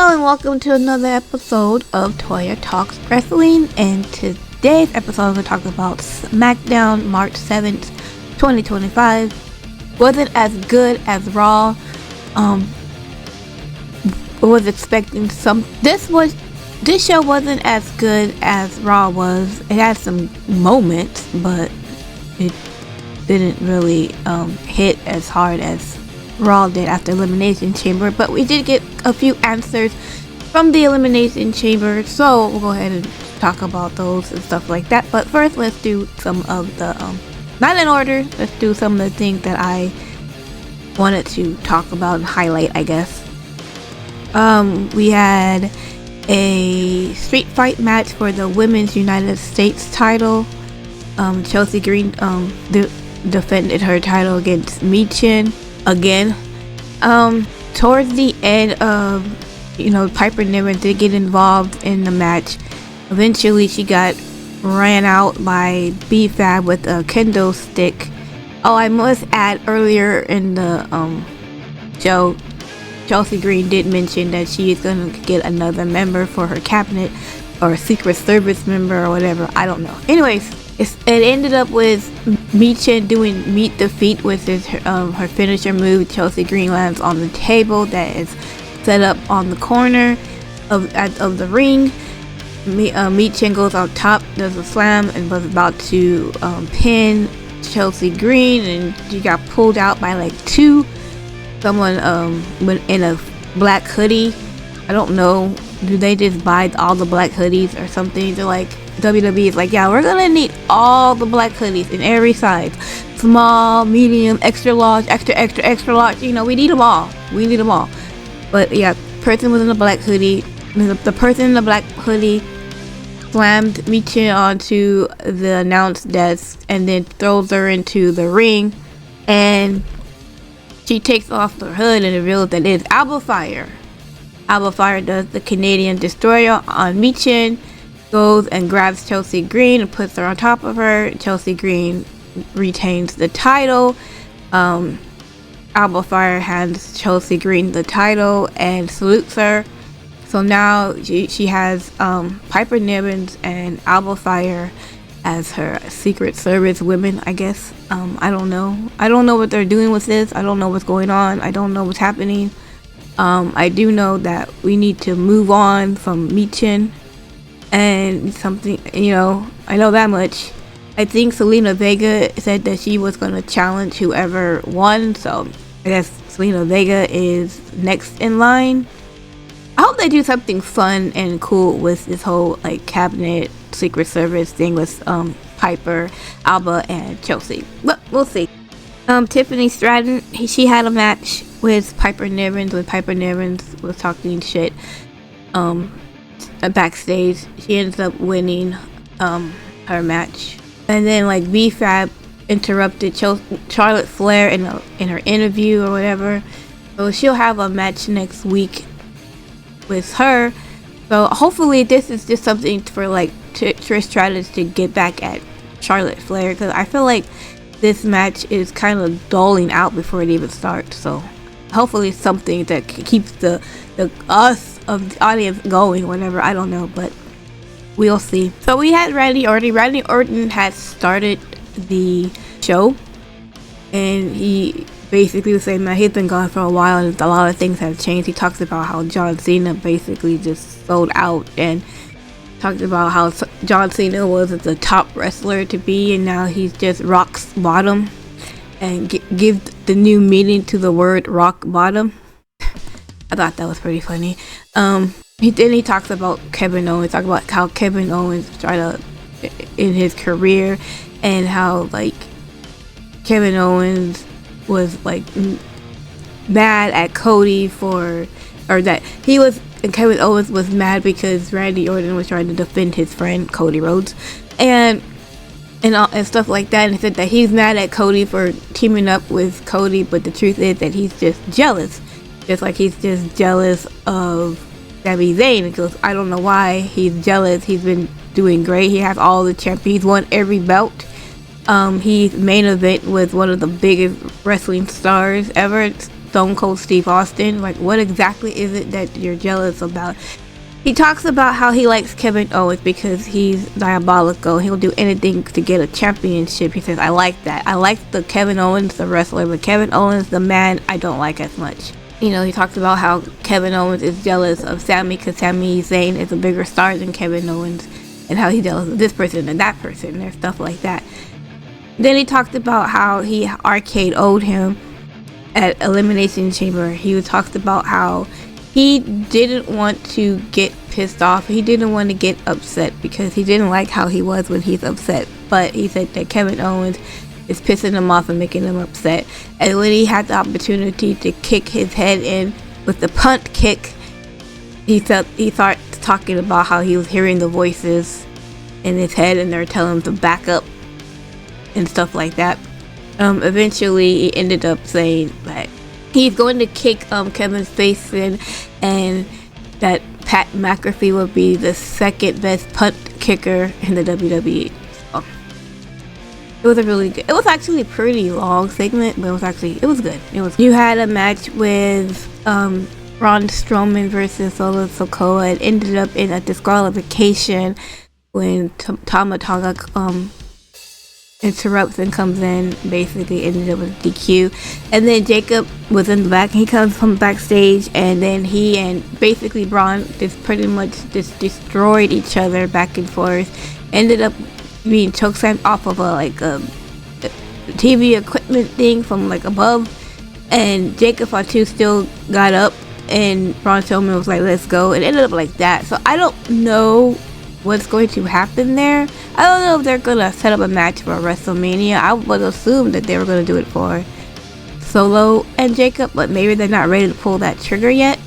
Hello and welcome to another episode of Toya Talks Wrestling, and today's episode we're talking about SmackDown March 7th, 2025. Wasn't as good as Raw. Was expecting this show wasn't as good as Raw was. It had some moments, but it didn't really hit as hard as Raw did after Elimination Chamber, but we did get a few answers from the Elimination Chamber, so we'll go ahead and talk about those and stuff like that. But first, let's do some of the not in order, let's do some of the things that I wanted to talk about and highlight, I guess. We had a street fight match for the Women's United States title. Chelsea Green defended her title against Michin again. Towards the end of, Piper Niven did get involved in the match. Eventually she got ran out by B-Fab with a kendo stick. Oh, I must add, earlier in the show, Chelsea Green did mention that she is going to get another member for her cabinet, or a Secret Service member, or whatever. I don't know. Anyways, it ended up with Michin doing meet the feet, which is her finisher move. Chelsea Green lands on the table that is set up on the corner of the ring. Michin goes on top, does a slam, and was about to pin Chelsea Green, and she got pulled out by like someone in a black hoodie. I don't know, do they just buy all the black hoodies or something? They're like, WWE is like, yeah, we're gonna need all the black hoodies in every size, small, medium, extra large, extra large. We need them all. But yeah, person was in a black hoodie. The person in the black hoodie slammed Michin onto the announce desk and then throws her into the ring, and she takes off the hood and reveals that it's Alba Fire. Alba Fire does the Canadian Destroyer on Michin, goes and grabs Chelsea Green and puts her on top of her. Chelsea Green retains the title. Alba Fire hands Chelsea Green the title and salutes her. So now she has Piper Niven and Alba Fire as her Secret Service women, I guess. I don't know what they're doing with this. I don't know what's going on. I don't know what's happening. I do know that we need to move on from Michin and something, I know that much. I think Selena Vega said that she was going to challenge whoever won, so I guess Selena Vega is next in line. I hope they do something fun and cool with this whole cabinet Secret Service thing with Piper, Alba, and Chelsea. But we'll see. Tiffany Stratton, she had a match with Piper Niven when Piper Niven was talking shit backstage. She ends up winning her match, and then B-Fab interrupted Charlotte Flair in her interview or whatever, so she'll have a match next week with her. So hopefully this is just something for Trish Stratus to get back at Charlotte Flair, because I feel like this match is kind of dulling out before it even starts. So hopefully something that keeps the us of the audience going, whatever. I don't know, but we'll see. So we had Randy Orton. Randy Orton had started the show, and he basically was saying that he's been gone for a while and a lot of things have changed. He talks about how John Cena basically just sold out, and talked about how John Cena was the top wrestler to be, and now he's just rock bottom, and give the new meaning to the word rock bottom. I thought that was pretty funny. He talks about Kevin Owens, talk about how Kevin Owens tried in his career, and how Kevin Owens was mad at Cody and Kevin Owens was mad because Randy Orton was trying to defend his friend Cody Rhodes, and stuff like that. And he said that he's mad at Cody for teaming up with Cody, but the truth is that he's just jealous. Just like he's just jealous of Sami Zayn. He goes, I don't know why he's jealous. He's been doing great. He has all the champions. He's won every belt. He's main event with one of the biggest wrestling stars ever. Stone Cold Steve Austin. Like, what exactly is it that you're jealous about? He talks about how he likes Kevin Owens because he's diabolical. He'll do anything to get a championship. He says, I like that. I like the Kevin Owens, the wrestler, but Kevin Owens, the man, I don't like as much. You know, he talks about how Kevin Owens is jealous of Sami because Sami Zayn is a bigger star than Kevin Owens, and how he's jealous of this person and that person and stuff like that. Then he talked about how he RKO'd him at Elimination Chamber. He talked about how he didn't want to get pissed off. He didn't want to get upset because he didn't like how he was when he's upset. But he said that Kevin Owens is pissing him off and making him upset. And when he had the opportunity to kick his head in with the punt kick, he started talking about how he was hearing the voices in his head and they're telling him to back up and stuff like that. Eventually, he ended up saying that he's going to kick Kevin's face in, and that Pat McAfee will be the second best punt kicker in the WWE. So, it was it was actually a pretty long segment, but it was good. You had a match with Braun Strowman versus Solo Sikoa. It ended up in a disqualification when Tama Tonga interrupts and comes in. Basically ended up with DQ, and then Jacob was in the back. He comes from backstage, and then he and basically Braun just pretty much just destroyed each other back and forth. Ended up being chokeslammed off of a TV equipment thing from like above, and Jacob Fatu still got up, and Braun Strowman was like, "Let's go," and it ended up like that. So I don't know what's going to happen there. I don't know if they're gonna set up a match for WrestleMania. I would assume that they were gonna do it for Solo and Jacob, but maybe they're not ready to pull that trigger yet.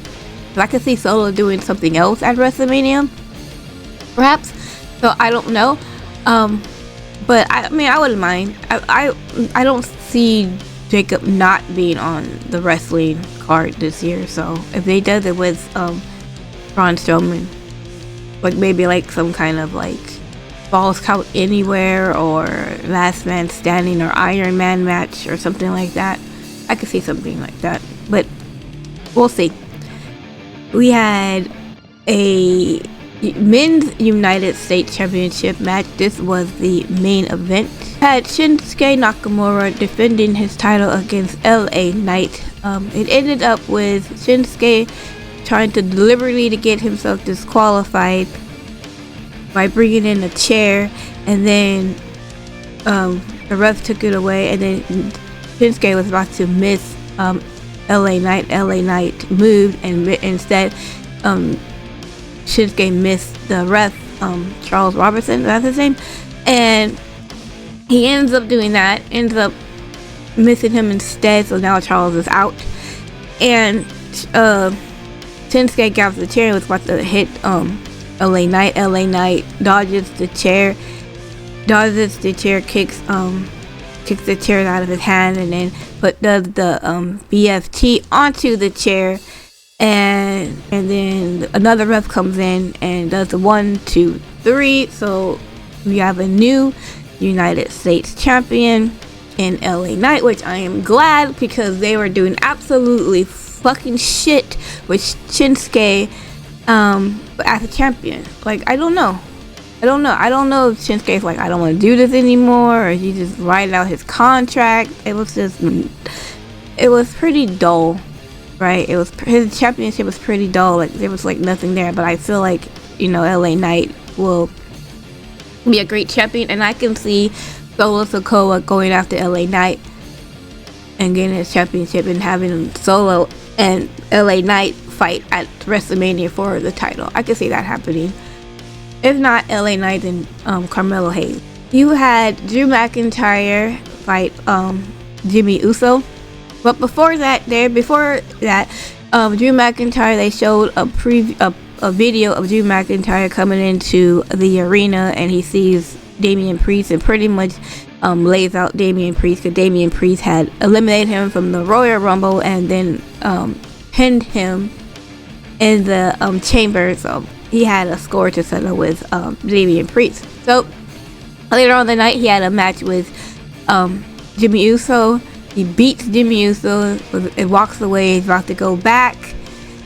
But I could see Solo doing something else at WrestleMania, perhaps. So I don't know. But I mean, I wouldn't mind. I don't see Jacob not being on the wrestling card this year. So if they does it with Braun Strowman, like maybe like some kind of like Falls Count Anywhere or Last Man Standing or Iron Man match or something like that, I could see something like that. But we'll see. We had a men's United States Championship match. This was the main event. Had Shinsuke Nakamura defending his title against LA Knight. It ended up with Shinsuke trying to deliberately to get himself disqualified by bringing in a chair, and then the ref took it away, and then Shinsuke was about to miss LA Knight. LA Knight moved, and instead Shinsuke missed the ref, Charles Robertson, that's his name, and he ends up doing that, ends up missing him instead, so now Charles is out, and Shinsuke grabs the chair and was about to hit LA Knight. LA Knight dodges the chair, kicks the chair out of his hand, and then does the BFT onto the chair, and then another ref comes in and does the 1, 2, 3. So we have a new United States champion in LA Knight, which I am glad, because they were doing absolutely fucking shit with Shinsuke as a champion. Like, I don't know if Shinsuke's like, I don't want to do this anymore, or he just writing out his contract. It was pretty dull, right? His championship was pretty dull. Like, there was like nothing there. But I feel like, LA Knight will be a great champion, and I can see Solo Sikoa going after LA Knight and getting his championship, and having Solo and LA Knight fight at WrestleMania for the title. I can see that happening. If not LA Knight, then Carmelo Hayes. You had Drew McIntyre fight Jimmy Uso. But before that, Drew McIntyre, they showed a video of Drew McIntyre coming into the arena, and he sees Damian Priest and pretty much lays out Damian Priest, because Damian Priest had eliminated him from the Royal Rumble and then pinned him in the chamber. So he had a score to settle with Damian Priest. So later on the night, he had a match with Jimmy Uso, He beats Jimmy Uso and walks away. He's about to go back.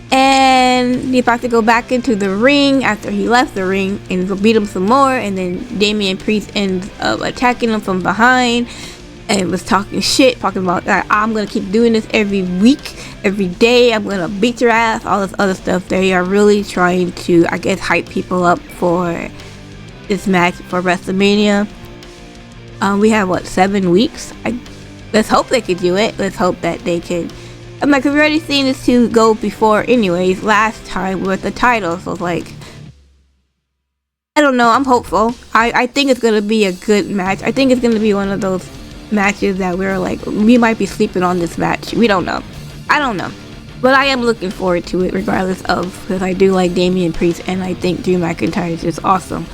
And he's about to go back into the ring after he left the ring. And he'll beat him some more. And then Damian Priest ends up attacking him from behind. And was talking shit. Talking about, I'm going to keep doing this every week. Every day. I'm going to beat your ass. All this other stuff. They are really trying to, I guess, hype people up for this match for WrestleMania. We have, 7 weeks? Let's hope they could do it. Let's hope that they can. I'm like, we've already seen this two go before anyways, last time with the title. So, I don't know. I'm hopeful. I think it's going to be a good match. I think it's going to be one of those matches that we're like, we might be sleeping on this match. We don't know. I don't know. But I am looking forward to it regardless of, because I do like Damian Priest and I think Drew McIntyre is just awesome.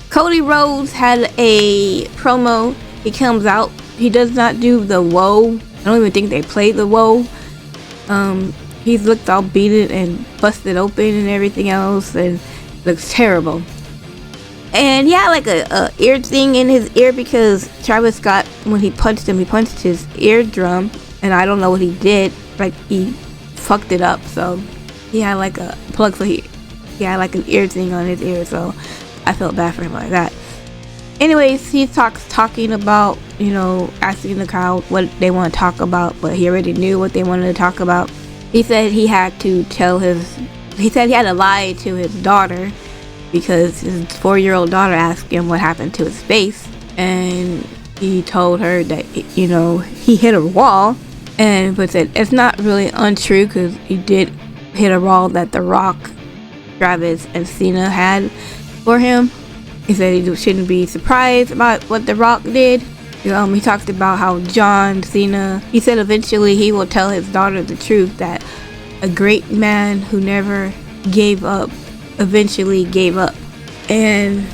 Cody Rhodes had a promo. He comes out. He does not do the whoa. I don't even think they played the whoa. He's looked all beaten and busted open and everything else, and looks terrible. And he had like a ear thing in his ear because Travis Scott, when he punched him, he punched his eardrum, and I don't know what he did. Like he fucked it up, so he had like a plug. So he had like an ear thing on his ear. So I felt bad for him like that. Anyways, he talking about, asking the crowd what they want to talk about, but he already knew what they wanted to talk about. He said he had to lie to his daughter because his 4-year-old daughter asked him what happened to his face, and he told her that, he hit a wall, but said it's not really untrue because he did hit a wall that The Rock, Travis, and Cena had for him. He said he shouldn't be surprised about what The Rock did. He talked about how John Cena, he said eventually he will tell his daughter the truth, that a great man who never gave up eventually gave up. And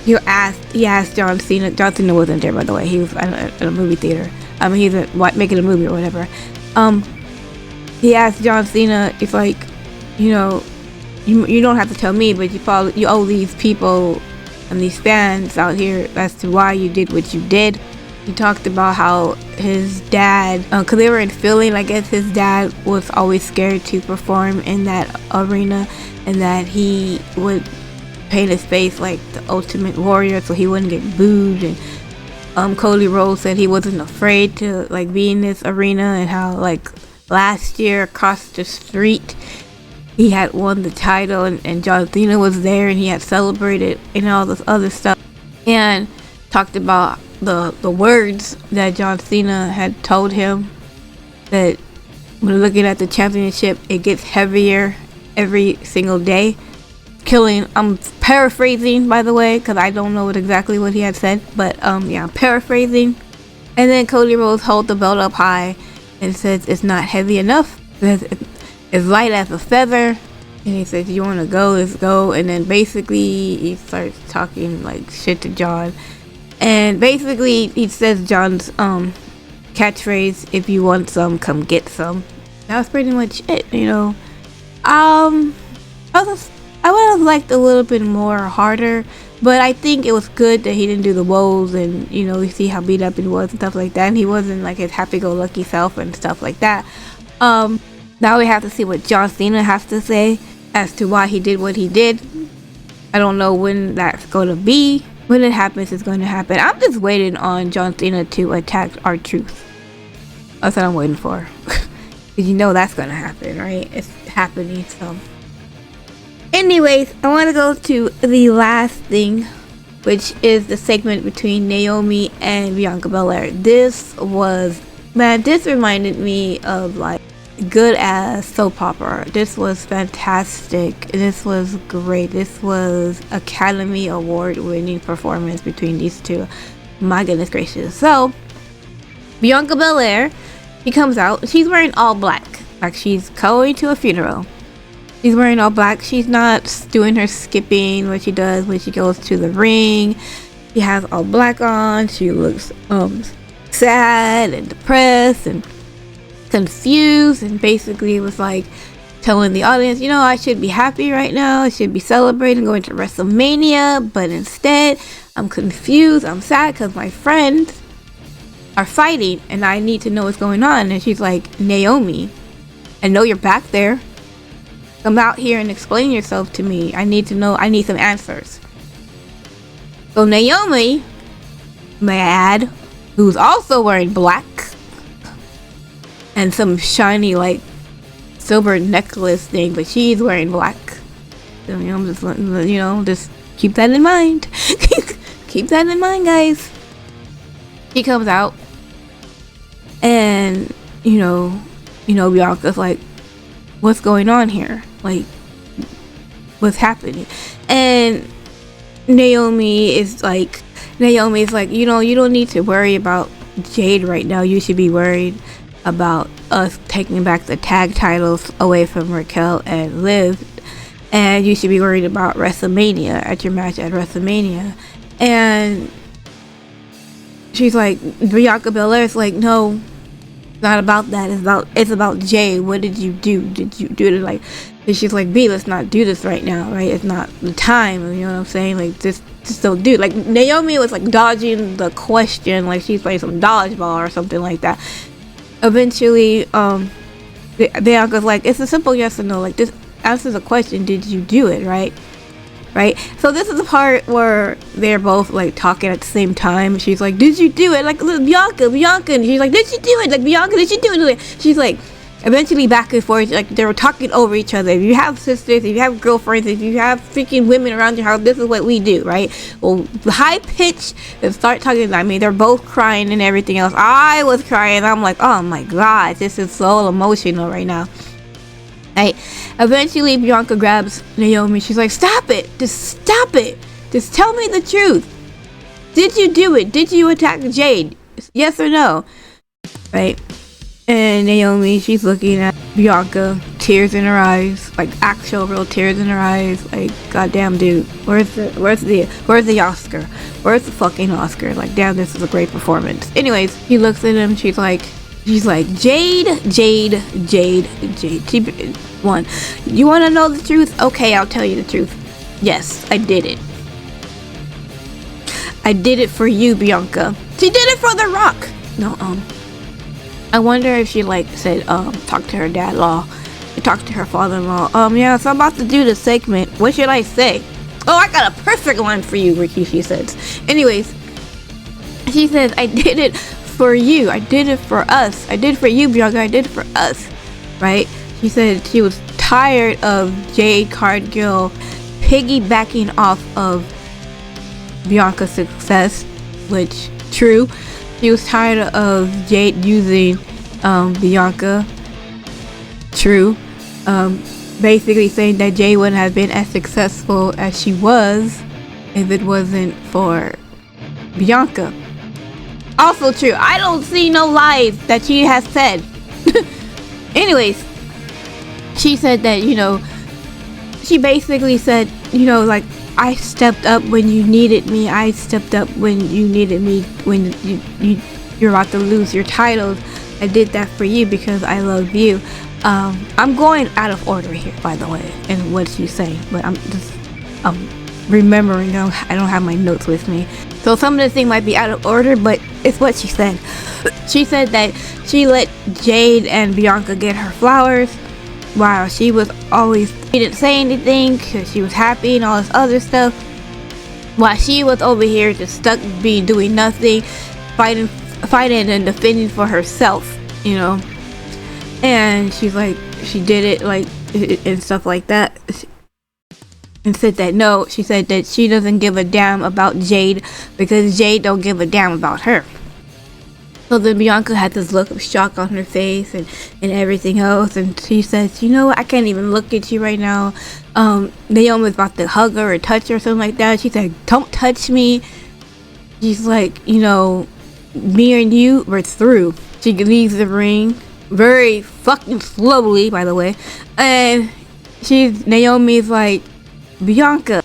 he asked John Cena. John Cena wasn't there, by the way. He was at a movie theater. He's making a movie or whatever. He asked John Cena, it's like, you don't have to tell me, but you owe these people and these fans out here as to why you did what you did. He talked about how his dad, because they were in Philly, I guess his dad was always scared to perform in that arena, and that he would paint his face like the Ultimate Warrior so he wouldn't get booed. And Cody Rhodes said he wasn't afraid to be in this arena, and how last year across the street he had won the title, and John Cena was there and he had celebrated and all this other stuff, and talked about the words that John Cena had told him, that when looking at the championship, it gets heavier every single day. I'm paraphrasing, by the way, because I don't know exactly what he had said, but I'm paraphrasing. And then Cody Rhodes holds the belt up high and says it's not heavy enough. It's light as a feather, and he says, you want to go, let's go. And then basically he starts talking shit to John, and basically he says John's catchphrase, if you want some, come get some. That was pretty much it. I would have liked a little bit more harder, but I think it was good that he didn't do the woes, and you see how beat up he was and stuff like that, and he wasn't his happy-go-lucky self and stuff like that. Now we have to see what John Cena has to say as to why he did what he did. I don't know when that's going to be. When it happens, it's going to happen. I'm just waiting on John Cena to attack R-Truth. That's what I'm waiting for. Because that's going to happen, right? It's happening, so. Anyways, I want to go to the last thing, which is the segment between Naomi and Bianca Belair. This reminded me of good ass soap opera. This was fantastic. This was great. This was Academy Award winning performance between these two. My goodness gracious. So Bianca Belair, she comes out. She's wearing all black, she's going to a funeral. She's wearing all black. She's not doing her skipping, what she does when she goes to the ring. She has all black on. She looks sad and depressed and confused, and basically was telling the audience, I should be happy right now, I should be celebrating going to WrestleMania, but instead I'm confused, I'm sad because my friends are fighting, and I need to know what's going on. And she's like, Naomi, I know you're back there. Come out here and explain yourself to me. I need to know. I need some answers. So Naomi, may I add, who's also wearing black and some shiny like silver necklace thing, but she's wearing black. So, I'm just letting just keep that in mind. Keep that in mind, guys. He comes out, and Bianca's like, what's going on here? Like, what's happening? And Naomi's like, you don't need to worry about Jade right now. You should be worried about us taking back the tag titles away from Raquel and Liv, and you should be worried about WrestleMania, at your match at WrestleMania. And she's like, Bianca Belair's like, no, it's not about that. It's about Jade. What did you do? Did you do it? Like, and she's like, B, let's not do this right now, right? It's not the time. You know what I'm saying? Like, just don't do it. Like, Naomi was like dodging the question, like she's playing some dodgeball or something like that. Eventually, Bianca's like, it's a simple yes or no. Like, this answers the question, did you do it, right? So this is the part where they're both like talking at the same time. She's like, did you do it? Like, Bianca, and she's like, did you do it? Like, Bianca, did you do it? She's like, eventually back and forth, like they were talking over each other. If you have sisters, if you have girlfriends, if you have freaking women around your house, this is what we do, right? Well, high pitch and start talking. I mean, they're both crying and everything else. I was crying. I'm like, oh my god, this is so emotional right now. Right? Eventually, Bianca grabs Naomi. She's like, stop it! Just stop it! Just tell me the truth. Did you do it? Did you attack Jade? Yes or no? Right? And Naomi, she's looking at Bianca, tears in her eyes, like actual real tears in her eyes. Like, goddamn, dude, where's the Oscar? Where's the fucking Oscar? Like, damn, this is a great performance. Anyways, he looks at him. She's like, Jade. She won. You want to know the truth? Okay, I'll tell you the truth. Yes, I did it. I did it for you, Bianca. She did it for The Rock. No, I wonder if she said talk to her dad-in-law, talk to her father-in-law. Yeah, so I'm about to do the segment. What should I say? Oh, I got a perfect line for you, Ricky, she says. Anyways, she says, I did it for you. I did it for us. I did it for you, Bianca. I did it for us. Right? She said she was tired of Jade Cargill piggybacking off of Bianca's success, which, true. She was tired of Jade using Bianca. True. Basically saying that Jade wouldn't have been as successful as she was if it wasn't for Bianca. Also true. I don't see no lies that she has said. Anyways, she said that, she basically said, I stepped up when you needed me. I stepped up when you needed me. When you're about to lose your titles, I did that for you because I love you. I'm going out of order here, by the way, in what she's saying, but I'm just remembering. I don't have my notes with me, so some of the things might be out of order, but it's what she said. She said that she let Jade and Bianca get her flowers while she didn't say anything because she was happy and all this other stuff, while she was over here just stuck doing nothing, fighting and defending for herself, and she's like, she did it and stuff like that, and said that no, she said that she doesn't give a damn about Jade because Jade don't give a damn about her. So then Bianca had this look of shock on her face and everything else, and she says, I can't even look at you right now. Naomi was about to hug her or touch her or something like that. She said, don't touch me. She's like, me and you, we're through. She leaves the ring very fucking slowly, by the way, and Naomi's like, Bianca,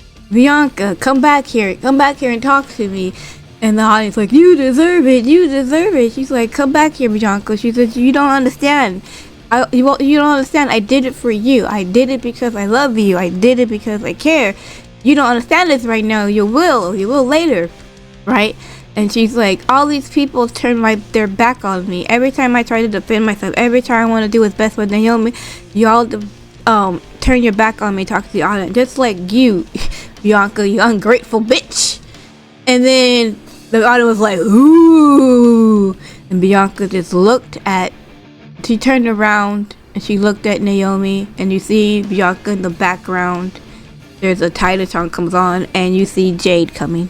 come back here and talk to me. And the audience like, you deserve it. She's like, come back here, Bianca. She said, you don't understand. You don't understand. I did it for you. I did it because I love you. I did it because I care. You don't understand this right now. You will later, right? And she's like, all these people turn their back on me. Every time I try to defend myself, every time I want to do what's best with Naomi, y'all turn your back on me, talk to the audience. Just like you, Bianca, you ungrateful bitch. And then the audience was like, ooh. And Bianca just she turned around and she looked at Naomi, and you see Bianca in the background. There's a title song comes on, and you see Jade coming.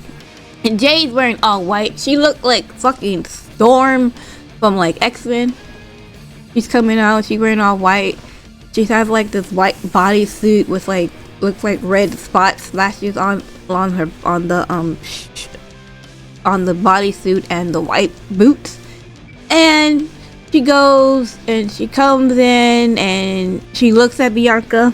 And Jade's wearing all white. She looked like fucking Storm from like X-Men. She's coming out, she's wearing all white. She has like this white bodysuit with like, looks like red spot splashes on the bodysuit and the white boots. And she goes and she comes in and she looks at Bianca.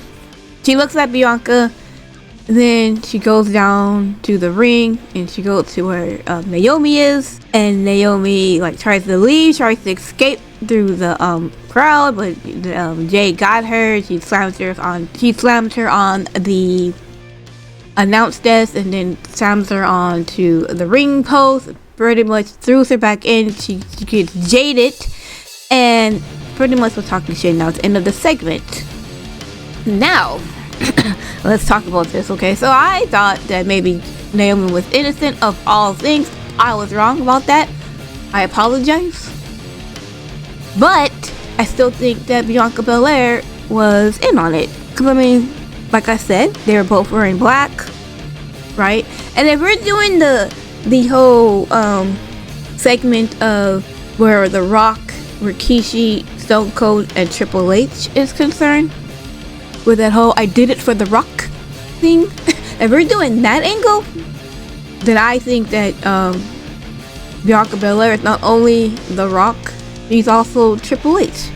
Then she goes down to the ring and she goes to where Naomi is. And Naomi like tries to leave, tries to escape through the crowd, but Jay got her. She slammed her on the announce desk and then slams her onto the ring post. Pretty much throws her back in. She gets jaded and pretty much was talking shit. Now it's the end of the segment. Now let's talk about this, okay? So I thought that maybe Naomi was innocent of all things. I was wrong about that. I apologize. But I still think that Bianca Belair was in on it. Because, I mean, like I said, they were both wearing black, right? And if we're doing the whole segment of where The Rock, Rikishi, Stone Cold, and Triple H is concerned, with that whole I did it for The Rock thing, if we're doing that angle, then I think that Bianca Belair is not only The Rock, she's also Triple H.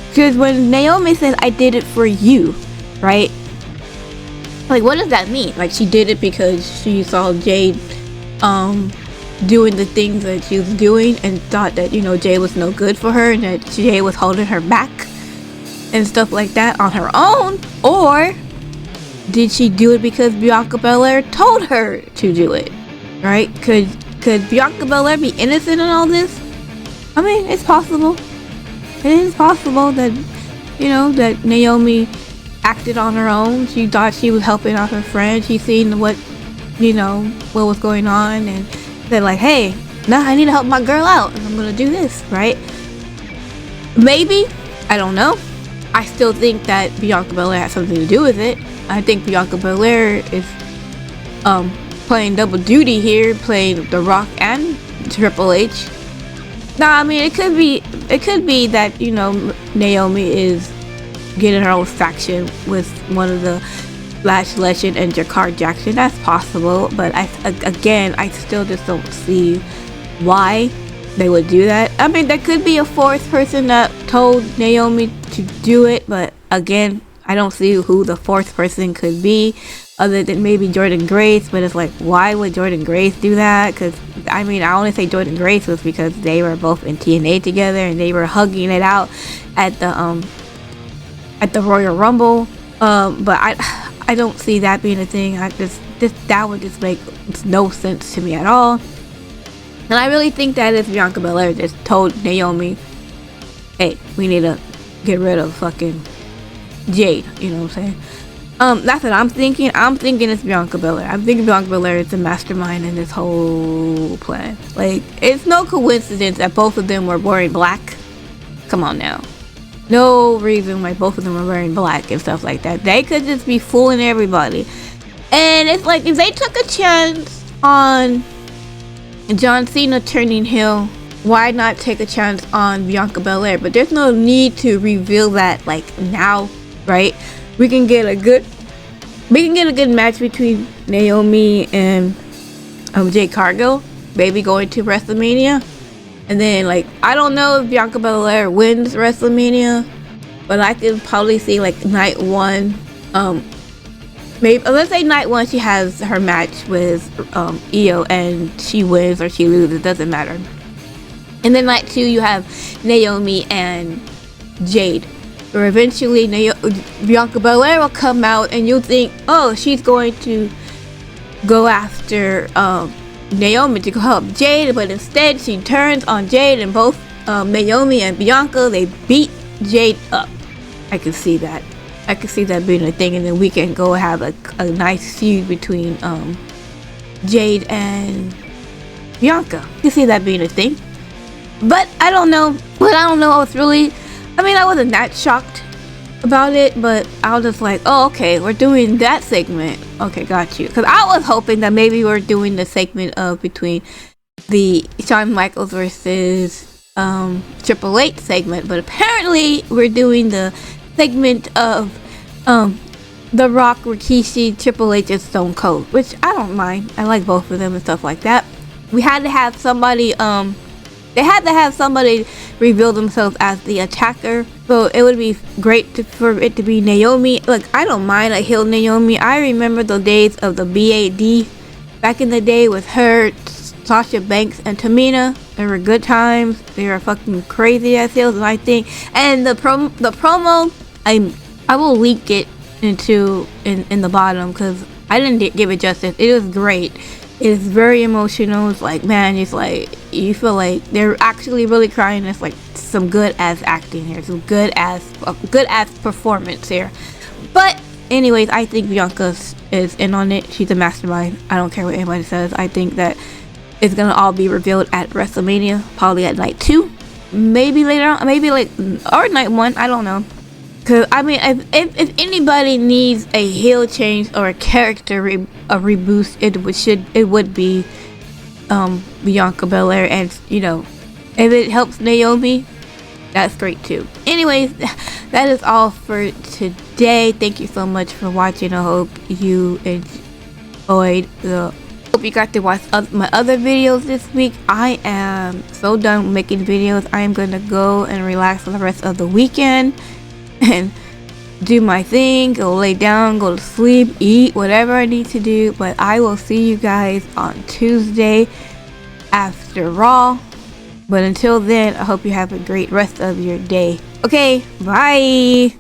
Because when Naomi said I did it for you, right? Like, what does that mean? Like, she did it because she saw Jade doing the things that she was doing and thought that, Jade was no good for her and that Jade was holding her back and stuff like that on her own? Or did she do it because Bianca Belair told her to do it? Right? Could Bianca Belair be innocent in all this? I mean, it's possible. It is possible that, that Naomi acted on her own. She thought she was helping out her friend. She seen what was going on and said like, hey, now I need to help my girl out and I'm gonna do this, right? Maybe. I don't know. I still think that Bianca Belair has something to do with it. I think Bianca Belair is playing double duty here, playing The Rock and Triple H. Nah, I mean, it could be that, Naomi is getting her own faction with one of the Lash Legend and Jakar Jackson. That's possible, but I still just don't see why they would do that. I mean, there could be a fourth person that told Naomi to do it, but again, I don't see who the fourth person could be other than maybe Jordan Grace. But it's like, why would Jordan Grace do that? Because I mean, I only say Jordan Grace was because they were both in TNA together and they were hugging it out at the Royal Rumble. But I don't see that being a thing. That would just make no sense to me at all. And I really think that if Bianca Belair just told Naomi, hey, we need to get rid of fucking Jade, you know what I'm saying? That's what I'm thinking. I'm thinking it's Bianca Belair. I'm thinking Bianca Belair is the mastermind in this whole plan. Like, it's no coincidence that both of them were wearing black. Come on now. No reason why both of them were wearing black and stuff like that. They could just be fooling everybody. And it's like, if they took a chance on John Cena turning heel, why not take a chance on Bianca Belair? But there's no need to reveal that like now, right? We can get a good match between Naomi and Jade Cargill, maybe going to WrestleMania. And then, like, I don't know if Bianca Belair wins WrestleMania, but I could probably see like night one, maybe let's say night one she has her match with Io and she wins or she loses, it doesn't matter. And then night two you have Naomi and Jade, or eventually Bianca Belair will come out and you'll think, oh, she's going to go after Naomi to help Jade, but instead she turns on Jade, and both Naomi and Bianca, they beat Jade up. I can see that. I can see that being a thing, and then we can go have a nice feud between Jade and Bianca. I can see that being a thing. But I don't know. I was really, I wasn't that shocked about it, but I was just like, oh, okay, we're doing that segment. Okay, got you. Because I was hoping that maybe we're doing the segment of between the Shawn Michaels versus Triple H segment, but apparently we're doing the segment of The Rock, Rikishi, Triple H, and Stone Cold, which I don't mind. I like both of them and stuff like that. We had to have somebody they had to have somebody reveal themselves as the attacker, so it would be great for it to be Naomi. Look, I don't mind a heel Naomi. I remember the days of the BAD back in the day with her, Sasha Banks, and Tamina. They were good times. They were fucking crazy as heels, and I think, and the promo, I will link it in the bottom because I didn't give it justice. It was great. It is very emotional. It's like, man, it's like you feel like they're actually really crying. It's like some good ass acting here, some good ass performance here. But anyways, I think Bianca is in on it. She's a mastermind. I don't care what anybody says. I think that it's gonna all be revealed at WrestleMania, probably at night 2, maybe later on, maybe or night 1. I don't know. Cause if anybody needs a heel change or a character a reboost, it would be Bianca Belair, and if it helps Naomi, that's great too. Anyways, that is all for today. Thank you so much for watching. I hope you enjoyed hope you got to watch my other videos this week. I am so done making videos. I am gonna go and relax for the rest of the weekend and do my thing, go lay down, go to sleep, eat, whatever I need to do. But I will see you guys on Tuesday after Raw. But until then, I hope you have a great rest of your day. Okay, bye.